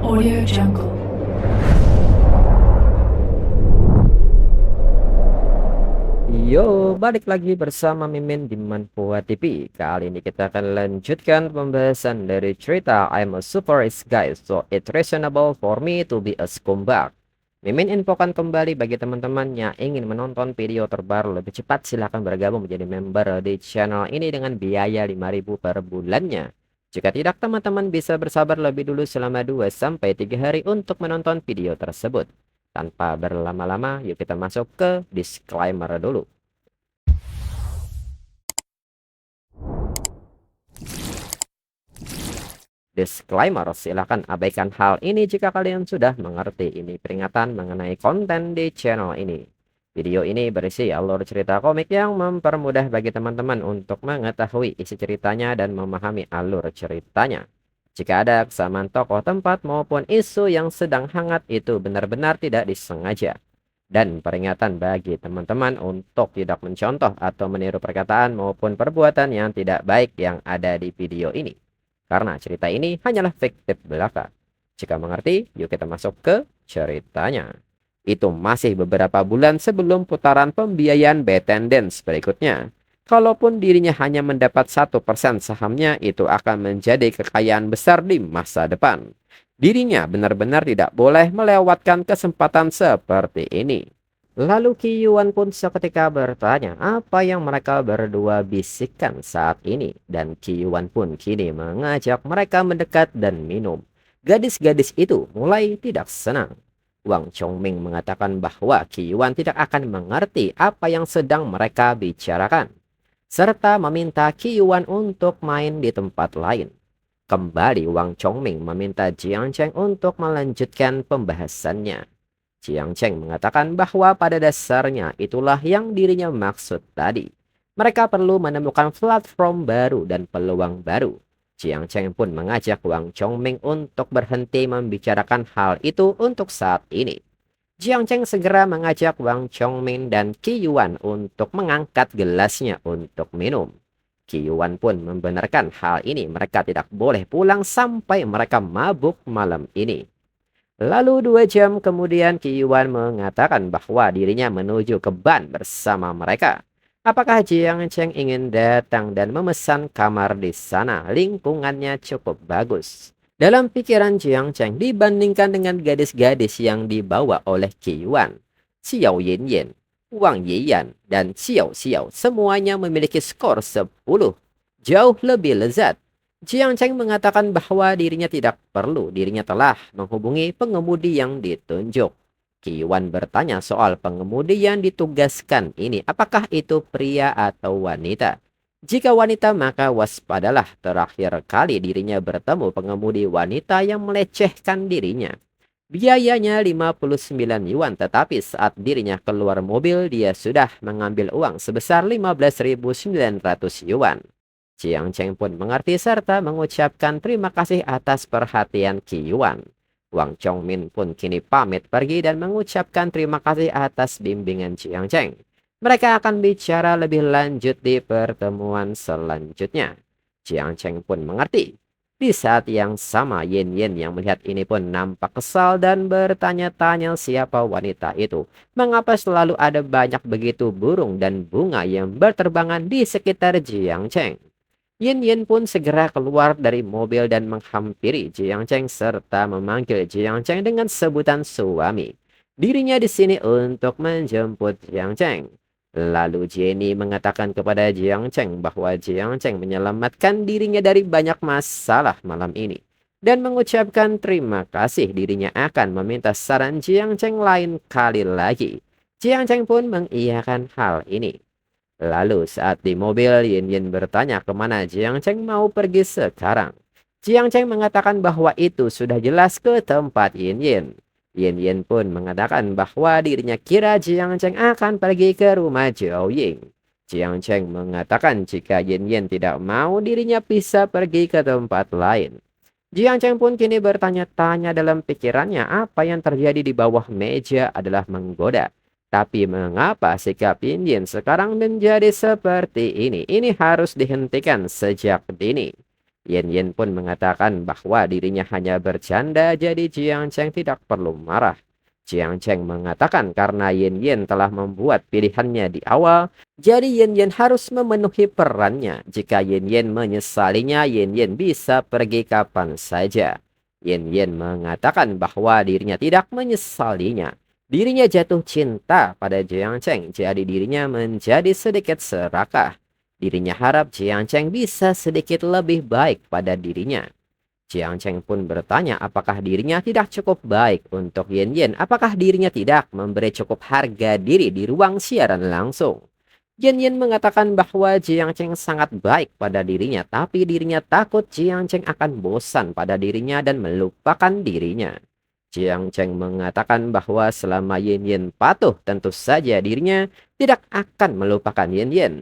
Audio Jungle. Yo, balik lagi bersama Mimin di Manpua TV. Kali ini kita akan lanjutkan pembahasan dari cerita I'm a Super Rich Guy, so it's reasonable for me to be a scumbag. Mimin infokan kembali bagi teman-teman yang ingin menonton video terbaru lebih cepat, silahkan bergabung menjadi member di channel ini dengan biaya 5.000 per bulannya. Jika tidak, teman-teman bisa bersabar lebih dulu selama 2-3 hari untuk menonton video tersebut. Tanpa berlama-lama, yuk kita masuk ke disclaimer dulu. Disclaimer, silahkan abaikan hal ini jika kalian sudah mengerti. Ini peringatan mengenai konten di channel ini. Video ini berisi alur cerita komik yang mempermudah bagi teman-teman untuk mengetahui isi ceritanya dan memahami alur ceritanya. Jika ada kesamaan tokoh, tempat, maupun isu yang sedang hangat, itu benar-benar tidak disengaja. Dan peringatan bagi teman-teman untuk tidak mencontoh atau meniru perkataan maupun perbuatan yang tidak baik yang ada di video ini. Karena cerita ini hanyalah fiktif belaka. Jika mengerti, yuk kita masuk ke ceritanya. Itu masih beberapa bulan sebelum putaran pembiayaan ByteDance berikutnya. Kalaupun dirinya hanya mendapat 1% sahamnya, itu akan menjadi kekayaan besar di masa depan. Dirinya benar-benar tidak boleh melewatkan kesempatan seperti ini. Lalu Qi Yuan pun seketika bertanya apa yang mereka berdua bisikkan saat ini. Dan Qi Yuan pun kini mengajak mereka mendekat dan minum. Gadis-gadis itu mulai tidak senang. Wang Chongming mengatakan bahwa Qi Yuan tidak akan mengerti apa yang sedang mereka bicarakan. Serta meminta Qi Yuan untuk main di tempat lain. Kembali Wang Chongming meminta Jiang Cheng untuk melanjutkan pembahasannya. Jiang Cheng mengatakan bahwa pada dasarnya itulah yang dirinya maksud tadi. Mereka perlu menemukan platform baru dan peluang baru. Jiang Cheng pun mengajak Wang Chongming untuk berhenti membicarakan hal itu untuk saat ini. Jiang Cheng segera mengajak Wang Chongming dan Qi Yuan untuk mengangkat gelasnya untuk minum. Qi Yuan pun membenarkan hal ini, mereka tidak boleh pulang sampai mereka mabuk malam ini. Lalu 2 jam kemudian Qi Yuan mengatakan bahwa dirinya menuju ke Ban bersama mereka. Apakah Jiang Cheng ingin datang dan memesan kamar di sana? Lingkungannya cukup bagus. Dalam pikiran Jiang Cheng dibandingkan dengan gadis-gadis yang dibawa oleh Qi Yuan, Xiao Yin, Wang Yiyan, dan Xiao Xiao semuanya memiliki skor 10. Jauh lebih lezat. Jiang Cheng mengatakan bahwa dirinya tidak perlu, dirinya telah menghubungi pengemudi yang ditunjuk. Qi Yuan bertanya soal pengemudi yang ditugaskan ini, apakah itu pria atau wanita? Jika wanita maka waspadalah, terakhir kali dirinya bertemu pengemudi wanita yang melecehkan dirinya. Biayanya 59 yuan, tetapi saat dirinya keluar mobil dia sudah mengambil uang sebesar 15.900 yuan. Jiang Cheng pun mengerti serta mengucapkan terima kasih atas perhatian Qi Yuan. Wang Chongmin pun kini pamit pergi dan mengucapkan terima kasih atas bimbingan Jiang Cheng. Mereka akan bicara lebih lanjut di pertemuan selanjutnya. Jiang Cheng pun mengerti. Di saat yang sama, Yin yang melihat ini pun nampak kesal dan bertanya-tanya siapa wanita itu. Mengapa selalu ada banyak begitu burung dan bunga yang berterbangan di sekitar Jiang Cheng? Yin pun segera keluar dari mobil dan menghampiri Jiang Cheng serta memanggil Jiang Cheng dengan sebutan suami. Dirinya di sini untuk menjemput Jiang Cheng. Lalu Jenny mengatakan kepada Jiang Cheng bahwa Jiang Cheng menyelamatkan dirinya dari banyak masalah malam ini. Dan mengucapkan terima kasih, dirinya akan meminta saran Jiang Cheng lain kali lagi. Jiang Cheng pun mengiyakan hal ini. Lalu saat di mobil, Yin bertanya kemana Jiang Cheng mau pergi sekarang. Jiang Cheng mengatakan bahwa itu sudah jelas ke tempat Yin. Yin pun mengatakan bahwa dirinya kira Jiang Cheng akan pergi ke rumah Zhao Ying. Jiang Cheng mengatakan jika Yin tidak mau, dirinya bisa pergi ke tempat lain. Jiang Cheng pun kini bertanya-tanya dalam pikirannya apa yang terjadi di bawah meja adalah menggoda. Tapi mengapa sikap Yin sekarang menjadi seperti ini? Ini harus dihentikan sejak dini. Yen Yen pun mengatakan bahwa dirinya hanya bercanda, jadi Jiang Cheng tidak perlu marah. Jiang Cheng mengatakan karena Yen Yen telah membuat pilihannya di awal, jadi Yen Yen harus memenuhi perannya. Jika Yen Yen menyesalinya, Yen Yen bisa pergi kapan saja. Yen Yen mengatakan bahwa dirinya tidak menyesalinya. Dirinya jatuh cinta pada Jiang Cheng, jadi dirinya menjadi sedikit serakah. Dirinya harap Jiang Cheng bisa sedikit lebih baik pada dirinya. Jiang Cheng pun bertanya apakah dirinya tidak cukup baik untuk Yen Yen. Apakah dirinya tidak memberi cukup harga diri di ruang siaran langsung. Yen Yen mengatakan bahwa Jiang Cheng sangat baik pada dirinya, tapi dirinya takut Jiang Cheng akan bosan pada dirinya dan melupakan dirinya. Jiang Cheng mengatakan bahwa selama Yen Yen patuh, tentu saja dirinya tidak akan melupakan Yen Yen.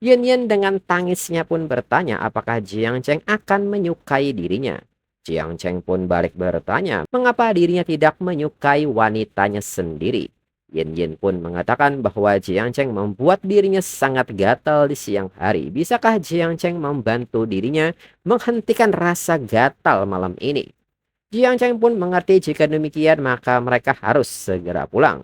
Yen Yen dengan tangisnya pun bertanya apakah Jiang Cheng akan menyukai dirinya. Jiang Cheng pun balik bertanya mengapa dirinya tidak menyukai wanitanya sendiri. Yen Yen pun mengatakan bahwa Jiang Cheng membuat dirinya sangat gatal di siang hari. Bisakah Jiang Cheng membantu dirinya menghentikan rasa gatal malam ini? Jiang Cheng pun mengerti jika demikian maka mereka harus segera pulang.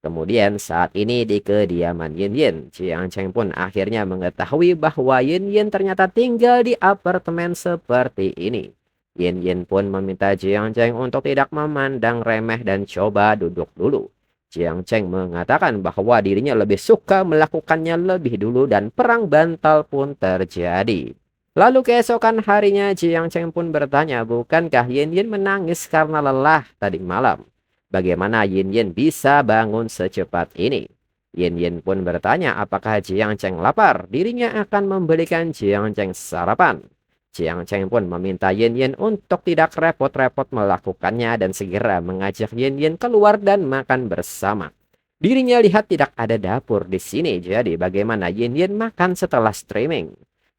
Kemudian saat ini di kediaman Yen Yen, Jiang Cheng pun akhirnya mengetahui bahwa Yen Yen ternyata tinggal di apartemen seperti ini. Yen Yen pun meminta Jiang Cheng untuk tidak memandang remeh dan coba duduk dulu. Jiang Cheng mengatakan bahwa dirinya lebih suka melakukannya lebih dulu dan perang bantal pun terjadi. Lalu keesokan harinya Jiang Cheng pun bertanya, bukankah Yen Yen menangis karena lelah tadi malam? Bagaimana Yen Yen bisa bangun secepat ini? Yen Yen pun bertanya apakah Jiang Cheng lapar. Dirinya akan membelikan Jiang Cheng sarapan. Jiang Cheng pun meminta Yen Yen untuk tidak repot-repot melakukannya dan segera mengajak Yen Yen keluar dan makan bersama. Dirinya lihat tidak ada dapur di sini, jadi bagaimana Yen Yen makan setelah streaming?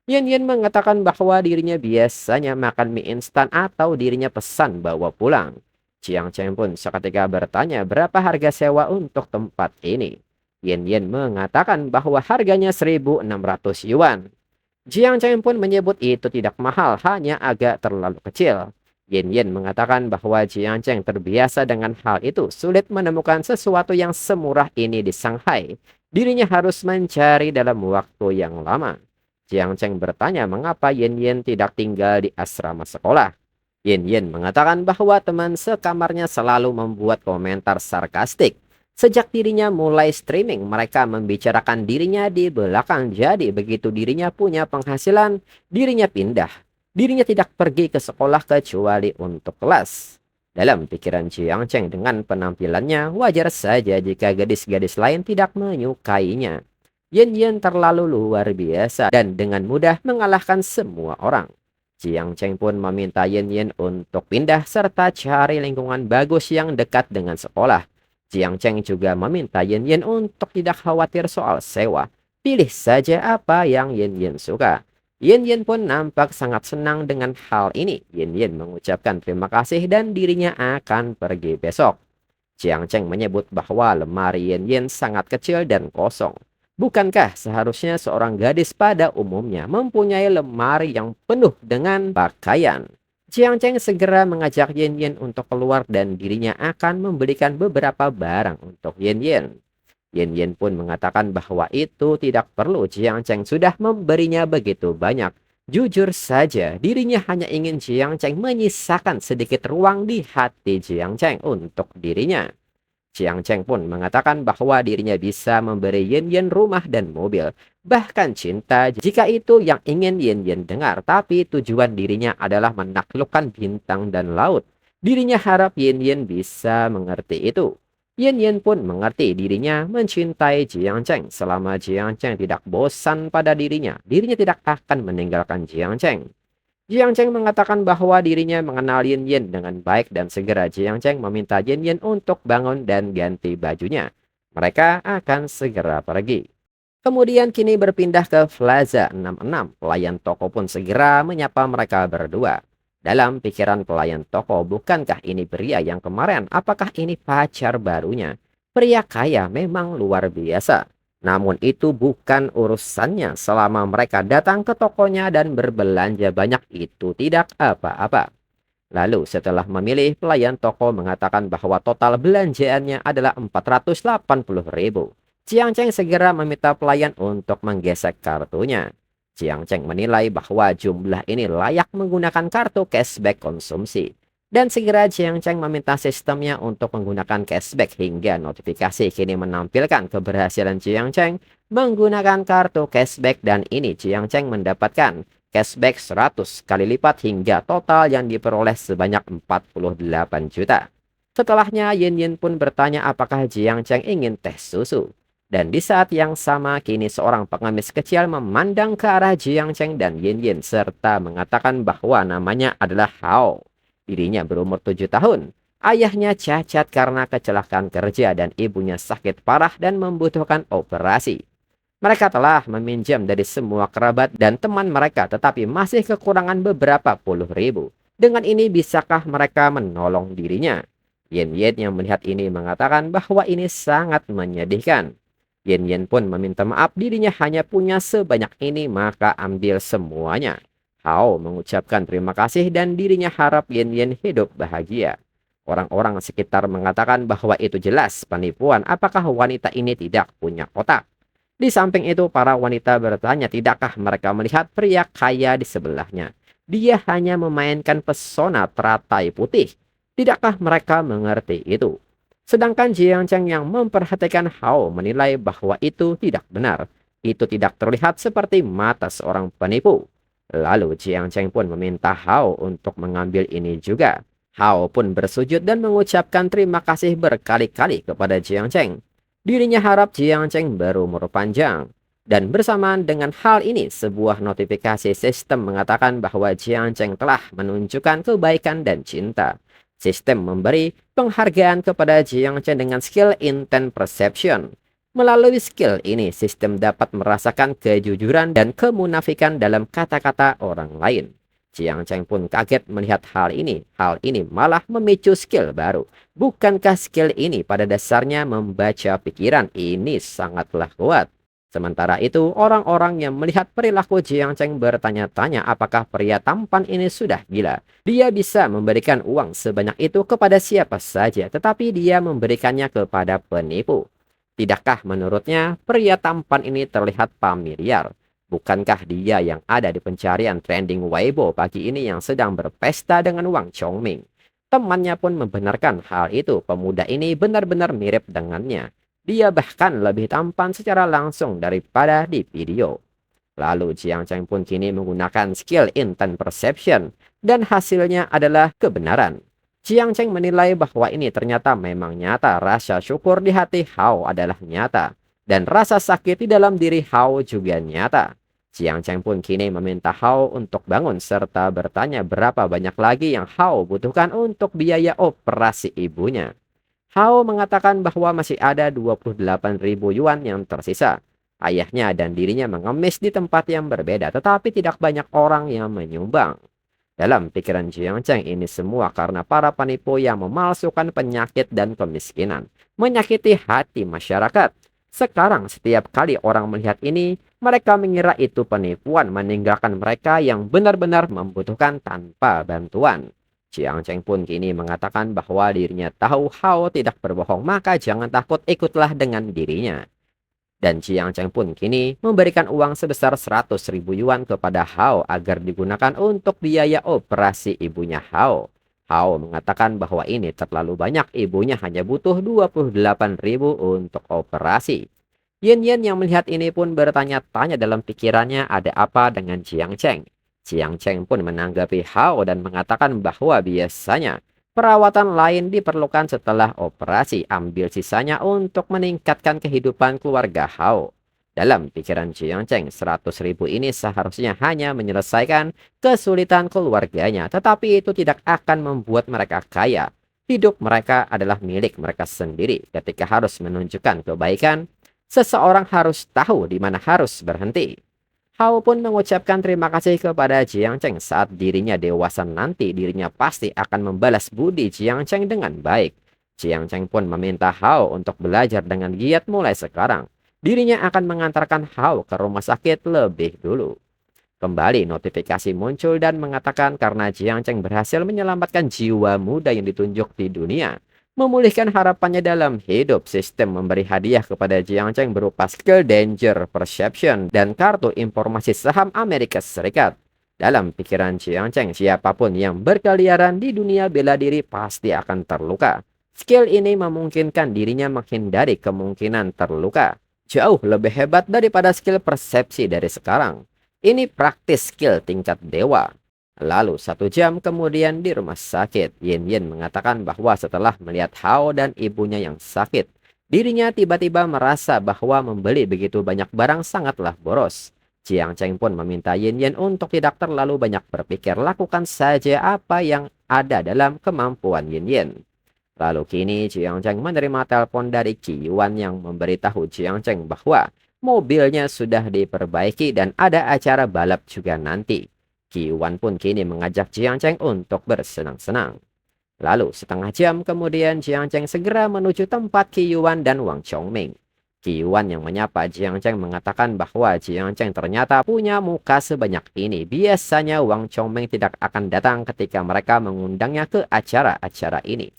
Yen Yen mengatakan bahwa dirinya biasanya makan mie instan atau dirinya pesan bawa pulang. Jiang Cheng pun seketika bertanya berapa harga sewa untuk tempat ini. Yen Yen mengatakan bahwa harganya 1.600 yuan. Jiang Cheng pun menyebut itu tidak mahal, hanya agak terlalu kecil. Yen Yen mengatakan bahwa Jiang Cheng terbiasa dengan hal itu, sulit menemukan sesuatu yang semurah ini di Shanghai. Dirinya harus mencari dalam waktu yang lama. Jiang Cheng bertanya mengapa Yen Yen tidak tinggal di asrama sekolah. Yen Yen mengatakan bahwa teman sekamarnya selalu membuat komentar sarkastik. Sejak dirinya mulai streaming, mereka membicarakan dirinya di belakang. Jadi begitu dirinya punya penghasilan, dirinya pindah. Dirinya tidak pergi ke sekolah kecuali untuk kelas. Dalam pikiran Jiang Cheng dengan penampilannya, wajar saja jika gadis-gadis lain tidak menyukainya. Yen Yen terlalu luar biasa dan dengan mudah mengalahkan semua orang. Jiang Cheng pun meminta Yen Yen untuk pindah serta cari lingkungan bagus yang dekat dengan sekolah. Jiang Cheng juga meminta Yen Yen untuk tidak khawatir soal sewa. Pilih saja apa yang Yen Yen suka. Yen Yen pun nampak sangat senang dengan hal ini. Yen Yen mengucapkan terima kasih dan dirinya akan pergi besok. Jiang Cheng menyebut bahwa lemari Yen Yen sangat kecil dan kosong. Bukankah seharusnya seorang gadis pada umumnya mempunyai lemari yang penuh dengan pakaian? Jiang Cheng segera mengajak Yen Yen untuk keluar dan dirinya akan membelikan beberapa barang untuk Yen Yen. Yen Yen pun mengatakan bahwa itu tidak perlu, Jiang Cheng sudah memberinya begitu banyak. Jujur saja, dirinya hanya ingin Jiang Cheng menyisakan sedikit ruang di hati Jiang Cheng untuk dirinya. Jiang Cheng pun mengatakan bahwa dirinya bisa memberi Yen Yen rumah dan mobil, bahkan cinta jika itu yang ingin Yen Yen dengar. Tapi tujuan dirinya adalah menaklukkan bintang dan laut. Dirinya harap Yen Yen bisa mengerti itu. Yen Yen pun mengerti dirinya mencintai Jiang Cheng. Selama Jiang Cheng tidak bosan pada dirinya, dirinya tidak akan meninggalkan Jiang Cheng. Jiang Cheng mengatakan bahwa dirinya mengenal Yen Yen dengan baik dan segera Jiang Cheng meminta Yen Yen untuk bangun dan ganti bajunya. Mereka akan segera pergi. Kemudian kini berpindah ke Plaza 66. Pelayan toko pun segera menyapa mereka berdua. Dalam pikiran pelayan toko, bukankah ini pria yang kemarin? Apakah ini pacar barunya? Pria kaya memang luar biasa. Namun itu bukan urusannya selama mereka datang ke tokonya dan berbelanja banyak itu tidak apa-apa. Lalu setelah memilih, pelayan toko mengatakan bahwa total belanjaannya adalah 480.000. Chiang Cheng segera meminta pelayan untuk menggesek kartunya. Chiang Cheng menilai bahwa jumlah ini layak menggunakan kartu cashback konsumsi. Dan segera Chiang Cheng meminta sistemnya untuk menggunakan cashback hingga notifikasi kini menampilkan keberhasilan Chiang Cheng menggunakan kartu cashback dan ini Chiang Cheng mendapatkan cashback 100 kali lipat hingga total yang diperoleh sebanyak 48 juta. Setelahnya Yin Yin pun bertanya apakah Chiang Cheng ingin teh susu. Dan di saat yang sama kini seorang pengemis kecil memandang ke arah Chiang Cheng dan Yin Yin serta mengatakan bahwa namanya adalah Hao. Dirinya berumur 7 tahun. Ayahnya cacat karena kecelakaan kerja dan ibunya sakit parah dan membutuhkan operasi. Mereka telah meminjam dari semua kerabat dan teman mereka tetapi masih kekurangan beberapa puluh ribu. Dengan ini bisakah mereka menolong dirinya? Yin Yin yang melihat ini mengatakan bahwa ini sangat menyedihkan. Yin Yin pun meminta maaf dirinya hanya punya sebanyak ini maka ambil semuanya. Hao mengucapkan terima kasih dan dirinya harap Yin Yin hidup bahagia. Orang-orang sekitar mengatakan bahwa itu jelas penipuan, apakah wanita ini tidak punya otak? Di samping itu para wanita bertanya tidakkah mereka melihat pria kaya di sebelahnya. Dia hanya memainkan pesona teratai putih. Tidakkah mereka mengerti itu? Sedangkan Jiang Cheng yang memperhatikan Hao menilai bahwa itu tidak benar. Itu tidak terlihat seperti mata seorang penipu. Lalu Jiang Cheng pun meminta Hao untuk mengambil ini juga. Hao pun bersujud dan mengucapkan terima kasih berkali-kali kepada Jiang Cheng. Dirinya harap Jiang Cheng berumur panjang. Dan bersamaan dengan hal ini, sebuah notifikasi sistem mengatakan bahwa Jiang Cheng telah menunjukkan kebaikan dan cinta. Sistem memberi penghargaan kepada Jiang Cheng dengan skill Intent Perception. Melalui skill ini, sistem dapat merasakan kejujuran dan kemunafikan dalam kata-kata orang lain. Jiang Cheng pun kaget melihat hal ini. Hal ini malah memicu skill baru. Bukankah skill ini pada dasarnya membaca pikiran? Ini sangatlah kuat. Sementara itu, orang-orang yang melihat perilaku Jiang Cheng bertanya-tanya apakah pria tampan ini sudah gila. Dia bisa memberikan uang sebanyak itu kepada siapa saja, tetapi dia memberikannya kepada penipu. Tidakkah menurutnya pria tampan ini terlihat familiar? Bukankah dia yang ada di pencarian trending Weibo pagi ini yang sedang berpesta dengan Wang Chongming? Temannya pun membenarkan hal itu. Pemuda ini benar-benar mirip dengannya. Dia bahkan lebih tampan secara langsung daripada di video. Lalu Jiang Cheng pun kini menggunakan skill Intent Perception dan hasilnya adalah kebenaran. Jiang Cheng menilai bahwa ini ternyata memang nyata. Rasa syukur di hati Hao adalah nyata. Dan rasa sakit di dalam diri Hao juga nyata. Jiang Cheng pun kini meminta Hao untuk bangun serta bertanya berapa banyak lagi yang Hao butuhkan untuk biaya operasi ibunya. Hao mengatakan bahwa masih ada 28.000 yuan yang tersisa. Ayahnya dan dirinya mengemis di tempat yang berbeda tetapi tidak banyak orang yang menyumbang. Dalam pikiran Jiang Cheng ini semua karena para penipu yang memalsukan penyakit dan kemiskinan, menyakiti hati masyarakat. Sekarang setiap kali orang melihat ini, mereka mengira itu penipuan meninggalkan mereka yang benar-benar membutuhkan tanpa bantuan. Jiang Cheng pun kini mengatakan bahwa dirinya tahu Hao tidak berbohong, maka jangan takut, ikutlah dengan dirinya. Dan Jiang Cheng pun kini memberikan uang sebesar 100.000 yuan kepada Hao agar digunakan untuk biaya operasi ibunya Hao. Hao mengatakan bahwa ini terlalu banyak, ibunya hanya butuh 28.000 untuk operasi. Yin Yin yang melihat ini pun bertanya-tanya dalam pikirannya ada apa dengan Jiang Cheng. Jiang Cheng pun menanggapi Hao dan mengatakan bahwa biasanya perawatan lain diperlukan setelah operasi, ambil sisanya untuk meningkatkan kehidupan keluarga Hao. Dalam pikiran Jiang Cheng, 100.000 ini seharusnya hanya menyelesaikan kesulitan keluarganya, tetapi itu tidak akan membuat mereka kaya. Hidup mereka adalah milik mereka sendiri. Ketika harus menunjukkan kebaikan, seseorang harus tahu di mana harus berhenti. Hao pun mengucapkan terima kasih kepada Jiang Cheng. Saat dirinya dewasa nanti, dirinya pasti akan membalas budi Jiang Cheng dengan baik. Jiang Cheng pun meminta Hao untuk belajar dengan giat mulai sekarang. dirinya akan mengantarkan Hao ke rumah sakit lebih dulu. Kembali notifikasi muncul dan mengatakan karena Jiang Cheng berhasil menyelamatkan jiwa muda yang ditunjuk di dunia, memulihkan harapannya dalam hidup. Sistem memberi hadiah kepada Jiang Cheng berupa skill danger perception dan kartu informasi saham Amerika Serikat. Dalam pikiran Jiang Cheng, siapapun yang berkeliaran di dunia bela diri pasti akan terluka. Skill ini memungkinkan dirinya menghindari kemungkinan terluka. Jauh lebih hebat daripada skill persepsi dari sekarang. Ini praktis skill tingkat dewa. Lalu 1 jam kemudian di rumah sakit, Yin Yin mengatakan bahwa setelah melihat Hao dan ibunya yang sakit, dirinya tiba-tiba merasa bahwa membeli begitu banyak barang sangatlah boros. Jiang Cheng pun meminta Yin Yin untuk tidak terlalu banyak berpikir, lakukan saja apa yang ada dalam kemampuan Yin Yin. Lalu kini Jiang Cheng menerima telepon dari Qi Yuan yang memberitahu Jiang Cheng bahwa mobilnya sudah diperbaiki dan ada acara balap juga nanti. Qi Yuan pun kini mengajak Jiang Cheng untuk bersenang-senang. Lalu 1/2 jam kemudian Jiang Cheng segera menuju tempat Qi Yuan dan Wang Chongming. Qi Yuan yang menyapa Jiang Cheng mengatakan bahwa Jiang Cheng ternyata punya muka sebanyak ini. Biasanya Wang Chongming tidak akan datang ketika mereka mengundangnya ke acara-acara ini.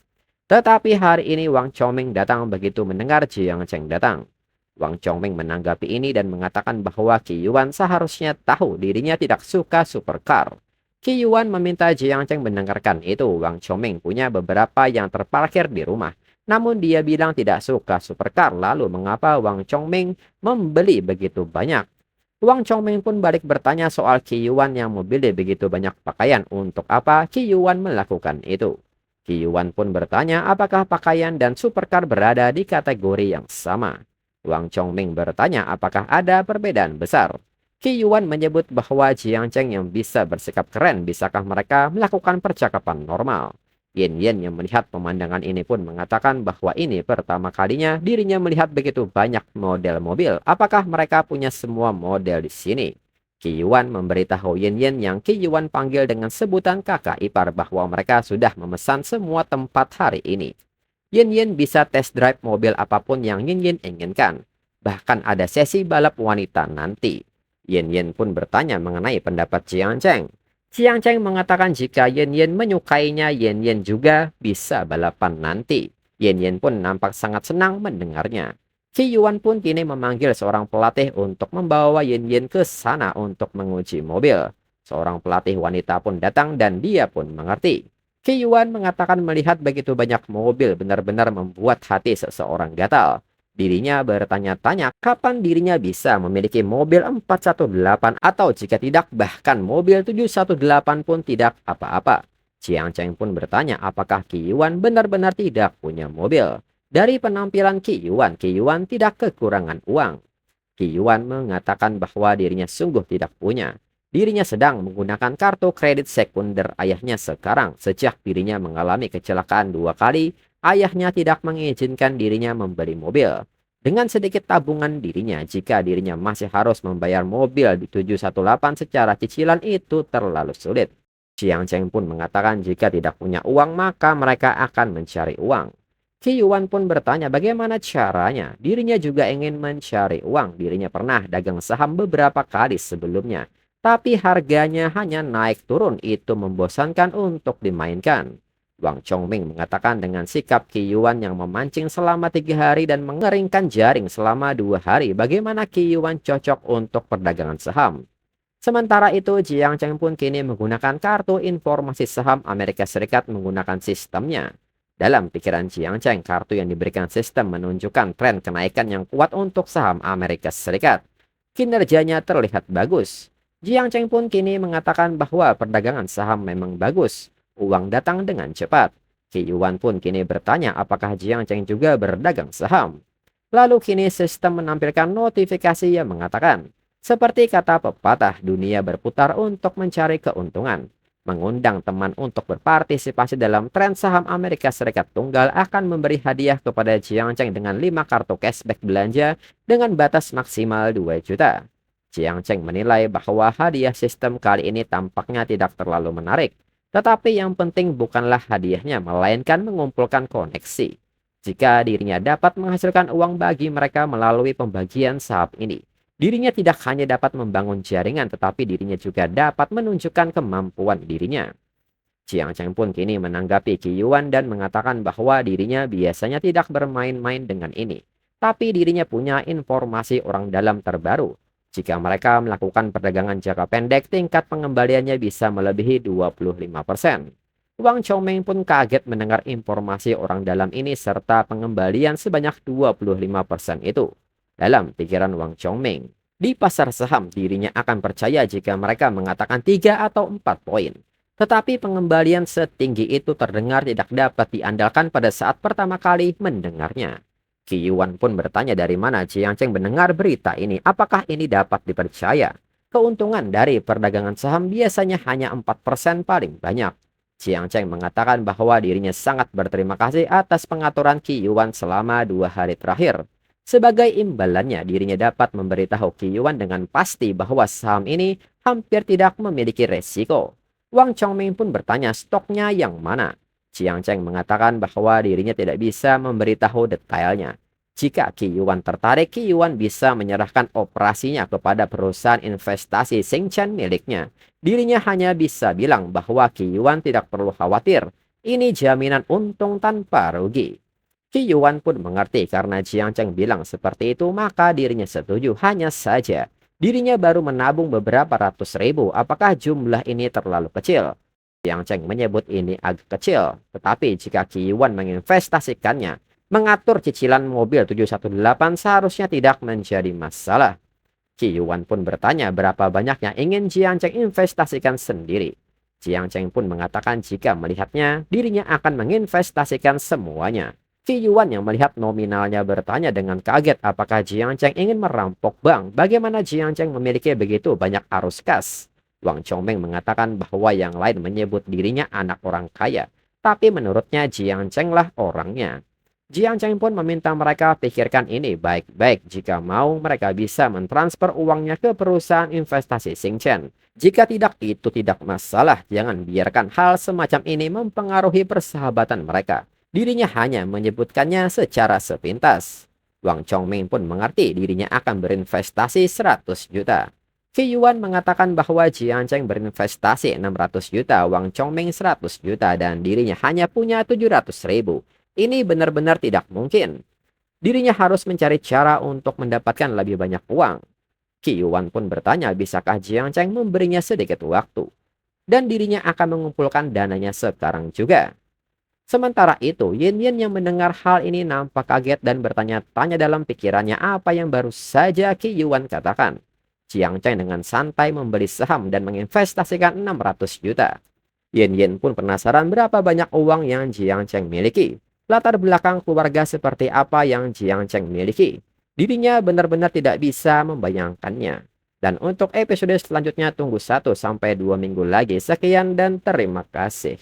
Tetapi hari ini Wang Chongming datang begitu mendengar Jiang Cheng datang. Wang Chongming menanggapi ini dan mengatakan bahwa Qi Yuan seharusnya tahu dirinya tidak suka supercar. Qi Yuan meminta Jiang Cheng mendengarkan itu. Wang Chongming punya beberapa yang terparkir di rumah. Namun dia bilang tidak suka supercar. Lalu mengapa Wang Chongming membeli begitu banyak? Wang Chongming pun balik bertanya soal Qi Yuan yang membeli begitu banyak pakaian. Untuk apa Qi Yuan melakukan itu? Qi Yuan pun bertanya apakah pakaian dan supercar berada di kategori yang sama. Wang Chongming bertanya apakah ada perbedaan besar. Qi Yuan menyebut bahwa Jiang Cheng yang bisa bersikap keren, bisakah mereka melakukan percakapan normal. Yin Yin yang melihat pemandangan ini pun mengatakan bahwa ini pertama kalinya dirinya melihat begitu banyak model mobil. Apakah mereka punya semua model di sini? Qi Yuan memberitahu Yin Yin yang Qi Yuan panggil dengan sebutan kakak ipar bahwa mereka sudah memesan semua tempat hari ini. Yin Yin bisa test drive mobil apapun yang Yin Yin inginkan. Bahkan ada sesi balap wanita nanti. Yin Yin pun bertanya mengenai pendapat Jiang Cheng. Jiang Cheng mengatakan jika Yin Yin menyukainya, Yin Yin juga bisa balapan nanti. Yin Yin pun nampak sangat senang mendengarnya. Qi Yuan pun kini memanggil seorang pelatih untuk membawa Yin Yin ke sana untuk menguji mobil. Seorang pelatih wanita pun datang dan dia pun mengerti. Qi Yuan mengatakan melihat begitu banyak mobil benar-benar membuat hati seseorang gatal. Dirinya bertanya-tanya kapan dirinya bisa memiliki mobil 418 atau jika tidak bahkan mobil 718 pun tidak apa-apa. Jiang Cheng pun bertanya apakah Qi Yuan benar-benar tidak punya mobil. Dari penampilan Qi Yuan tidak kekurangan uang. Qi Yuan mengatakan bahwa dirinya sungguh tidak punya. Dirinya sedang menggunakan kartu kredit sekunder ayahnya sekarang. Sejak dirinya mengalami kecelakaan 2 kali, ayahnya tidak mengizinkan dirinya membeli mobil. Dengan sedikit tabungan dirinya, jika dirinya masih harus membayar mobil di 718 secara cicilan itu terlalu sulit. Jiang Cheng pun mengatakan jika tidak punya uang maka mereka akan mencari uang. Qi Yuan pun bertanya bagaimana caranya. Dirinya juga ingin mencari uang. Dirinya pernah dagang saham beberapa kali sebelumnya. Tapi harganya hanya naik turun. Itu membosankan untuk dimainkan. Wang Chongming mengatakan dengan sikap Qi Yuan yang memancing selama 3 hari dan mengeringkan jaring selama 2 hari. Bagaimana Qi Yuan cocok untuk perdagangan saham. Sementara itu Jiang Cheng pun kini menggunakan kartu informasi saham Amerika Serikat menggunakan sistemnya. Dalam pikiran Jiang Cheng, kartu yang diberikan sistem menunjukkan tren kenaikan yang kuat untuk saham Amerika Serikat. Kinerjanya terlihat bagus. Jiang Cheng pun kini mengatakan bahwa perdagangan saham memang bagus. Uang datang dengan cepat. Qi Yuan pun kini bertanya apakah Jiang Cheng juga berdagang saham. Lalu kini sistem menampilkan notifikasi yang mengatakan, seperti kata pepatah, dunia berputar untuk mencari keuntungan. Mengundang teman untuk berpartisipasi dalam tren saham Amerika Serikat tunggal akan memberi hadiah kepada Jiang Cheng dengan 5 kartu cashback belanja dengan batas maksimal 2 juta. Jiang Cheng menilai bahwa hadiah sistem kali ini tampaknya tidak terlalu menarik. Tetapi yang penting bukanlah hadiahnya, melainkan mengumpulkan koneksi. jika dirinya dapat menghasilkan uang bagi mereka melalui pembagian saham ini. Dirinya tidak hanya dapat membangun jaringan, tetapi dirinya juga dapat menunjukkan kemampuan dirinya. Chiang Cheng pun kini menanggapi Qi Yuan dan mengatakan bahwa dirinya biasanya tidak bermain-main dengan ini. Tapi dirinya punya informasi orang dalam terbaru. Jika mereka melakukan perdagangan jangka pendek, tingkat pengembaliannya bisa melebihi 25%. Wang Chongmeng pun kaget mendengar informasi orang dalam ini serta pengembalian sebanyak 25% itu. Dalam pikiran Wang Chongmeng, di pasar saham dirinya akan percaya jika mereka mengatakan 3 atau 4 poin. Tetapi pengembalian setinggi itu terdengar tidak dapat diandalkan pada saat pertama kali mendengarnya. Qi Yuan pun bertanya dari mana Chiang Cheng mendengar berita ini, apakah ini dapat dipercaya. Keuntungan dari perdagangan saham biasanya hanya 4% paling banyak. Chiang Cheng mengatakan bahwa dirinya sangat berterima kasih atas pengaturan Qi Yuan selama 2 hari terakhir. Sebagai imbalannya, dirinya dapat memberitahu Qi Yuan dengan pasti bahwa saham ini hampir tidak memiliki resiko. Wang Chongmeng pun bertanya stoknya yang mana. Chiang Cheng mengatakan bahwa dirinya tidak bisa memberitahu detailnya. Jika Qi Yuan tertarik, Qi Yuan bisa menyerahkan operasinya kepada perusahaan investasi Xingchen miliknya. Dirinya hanya bisa bilang bahwa Qi Yuan tidak perlu khawatir. Ini jaminan untung tanpa rugi. Qi Yuan pun mengerti karena Chiang Cheng bilang seperti itu, maka dirinya setuju. Hanya saja dirinya baru menabung beberapa ratus ribu. Apakah jumlah ini terlalu kecil? Chiang Cheng menyebut ini agak kecil. Tetapi jika Qi Yuan menginvestasikannya, mengatur cicilan mobil 718 seharusnya tidak menjadi masalah. Qi Yuan pun bertanya berapa banyak yang ingin Chiang Cheng investasikan sendiri. Chiang Cheng pun mengatakan jika melihatnya, dirinya akan menginvestasikan semuanya. Qi Yuan yang melihat nominalnya bertanya dengan kaget apakah Chiang Cheng ingin merampok bank. Bagaimana Chiang Cheng memiliki begitu banyak arus kas? Wang Chongmeng mengatakan bahwa yang lain menyebut dirinya anak orang kaya. Tapi menurutnya Chiang Cheng lah orangnya. Chiang Cheng pun meminta mereka pikirkan ini baik-baik jika mau mereka bisa mentransfer uangnya ke perusahaan investasi Xingchen. Jika tidak, itu tidak masalah. Jangan biarkan hal semacam ini mempengaruhi persahabatan mereka. Dirinya hanya menyebutkannya secara sepintas. Wang Chongmeng pun mengerti dirinya akan berinvestasi 100 juta. Qi Yuan mengatakan bahwa Chiang Cheng berinvestasi 600 juta, Wang Chongmeng 100 juta, dan dirinya hanya punya 700 ribu. Ini benar-benar tidak mungkin. Dirinya harus mencari cara untuk mendapatkan lebih banyak uang. Qi Yuan pun bertanya bisakah Chiang Cheng memberinya sedikit waktu. Dan dirinya akan mengumpulkan dananya sekarang juga. Sementara itu, Yin Yin yang mendengar hal ini nampak kaget dan bertanya-tanya dalam pikirannya apa yang baru saja Qi Yuan katakan. Chiang Cheng dengan santai membeli saham dan menginvestasikan 600 juta. Yin Yin pun penasaran berapa banyak uang yang Chiang Cheng miliki. Latar belakang keluarga seperti apa yang Chiang Cheng miliki. Dirinya benar-benar tidak bisa membayangkannya. Dan untuk episode selanjutnya tunggu 1 sampai 2 minggu lagi. Sekian dan terima kasih.